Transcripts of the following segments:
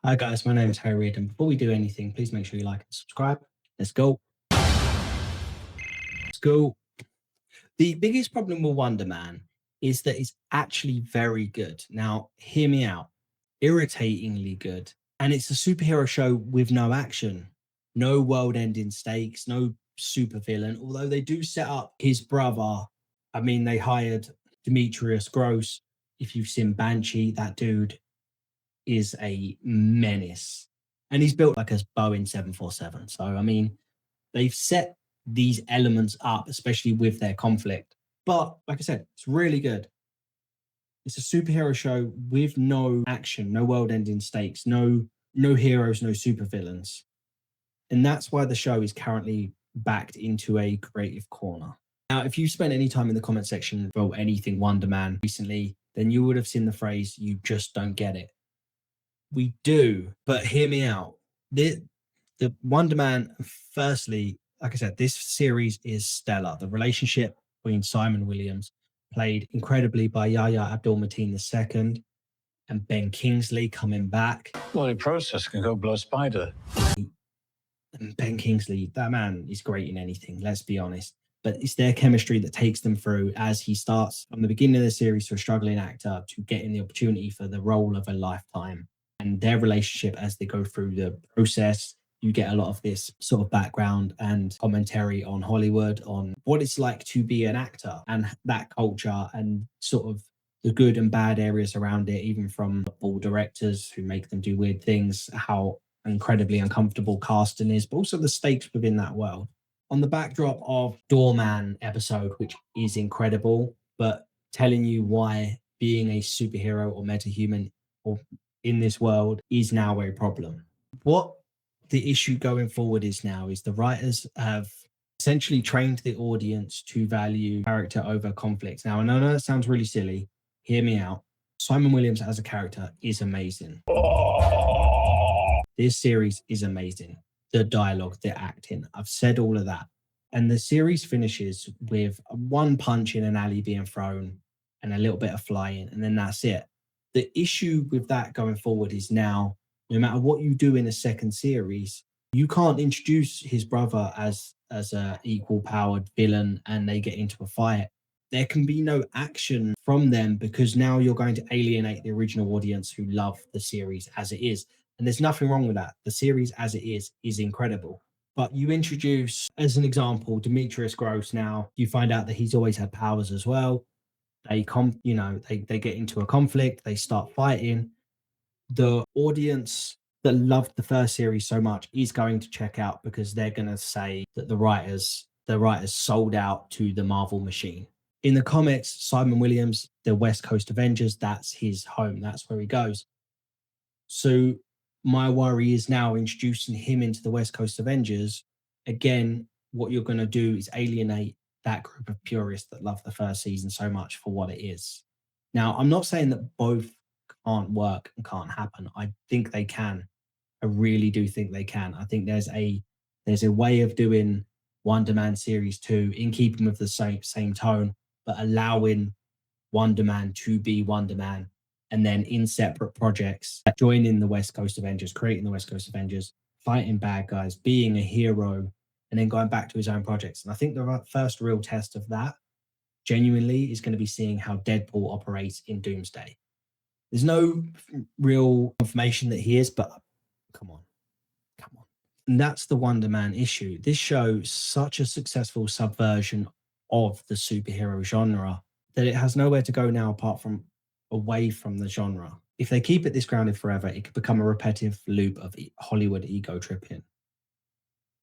Hi guys, my name is Harry Reid, and before we do anything, please make sure you like and subscribe. Let's go. Let's go. The biggest problem with Wonder Man is that it's actually very good. Now, hear me out. Irritatingly good. And it's a superhero show with no action, no world-ending stakes, no supervillain. Although they do set up his brother. I mean, they hired Demetrius Gross. If you've seen Banshee, that dude is a menace. And he's built like a Boeing 747. So, I mean, they've set these elements up, especially with their conflict. But like I said, it's really good. It's a superhero show with no action, no world-ending stakes, no heroes, no supervillains. And that's why the show is currently backed into a creative corner. Now, if you spent any time in the comment section about anything Wonder Man recently, then you would have seen the phrase, "You just don't get it." We do, but hear me out. The Wonder Man, firstly, like I said, this series is stellar. The relationship between Simon Williams, played incredibly by Yahya Abdul-Mateen II, and Ben Kingsley coming back. Well, the process can go blow a spider. And Ben Kingsley, that man is great in anything, let's be honest. But it's their chemistry that takes them through as he starts from the beginning of the series to a struggling actor to getting the opportunity for the role of a lifetime. And their relationship as they go through the process, you get a lot of this sort of background and commentary on Hollywood, on what it's like to be an actor and that culture and sort of the good and bad areas around it, even from all directors who make them do weird things, how incredibly uncomfortable casting is, but also the stakes within that world. On the backdrop of Doorman episode, which is incredible, but telling you why being a superhero or metahuman or in this world is now a problem. What the issue going forward is now is the writers have essentially trained the audience to value character over conflict. Now, I know that sounds really silly. Hear me out. Simon Williams as a character is amazing. This series is amazing. The dialogue, the acting, I've said all of that. And the series finishes with one punch in an alley being thrown and a little bit of flying, and then that's it. The issue with that going forward is now, no matter what you do in a second series, you can't introduce his brother as a equal powered villain and they get into a fight. There can be no action from them because now you're going to alienate the original audience who love the series as it is. And there's nothing wrong with that. The series as it is incredible. But you introduce, as an example, Demetrius Gross. Now you find out that he's always had powers as well. They they get into a conflict, they start fighting. The audience that loved the first series so much is going to check out because they're going to say that the writers sold out to the Marvel machine. In the comics, Simon Williams, the West Coast Avengers, that's his home. That's where he goes. So my worry is now introducing him into the West Coast Avengers. Again, what you're going to do is alienate that group of purists that love the first season so much for what it is. Now, I'm not saying that both can't work and can't happen. I think they can. I really do think they can. I think there's a way of doing Wonder Man Series 2 in keeping with the same tone, but allowing Wonder Man to be Wonder Man, and then in separate projects, joining the West Coast Avengers, creating the West Coast Avengers, fighting bad guys, being a hero, and then going back to his own projects. And I think the first real test of that, genuinely, is going to be seeing how Deadpool operates in Doomsday. There's no real confirmation that he is, but come on. And that's the Wonder Man issue. This shows such a successful subversion of the superhero genre that it has nowhere to go now apart from away from the genre. If they keep it this grounded forever, it could become a repetitive loop of Hollywood ego tripping.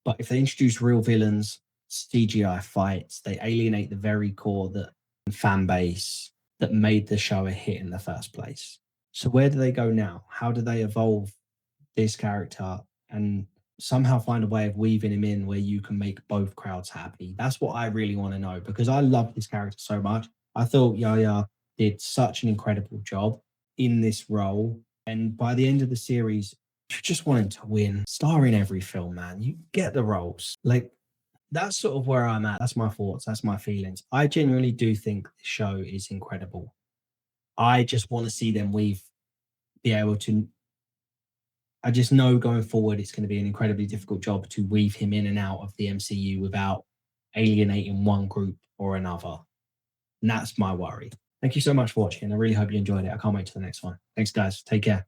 But if they introduce real villains, CGI fights, they alienate the very core that fan base that made the show a hit in the first place. So where do they go now? How do they evolve this character and somehow find a way of weaving him in where you can make both crowds happy? That's what I really want to know, because I love this character so much. I thought Yahya did such an incredible job in this role. And by the end of the series, you just want him to win. Star in every film, man. You get the roles. Like, that's sort of where I'm at. That's my thoughts. That's my feelings. I genuinely do think the show is incredible. I just want to see them be able to I just know going forward it's going to be an incredibly difficult job to weave him in and out of the MCU without alienating one group or another. And that's my worry. Thank you so much for watching. I really hope you enjoyed it. I can't wait to the next one. Thanks, guys. Take care.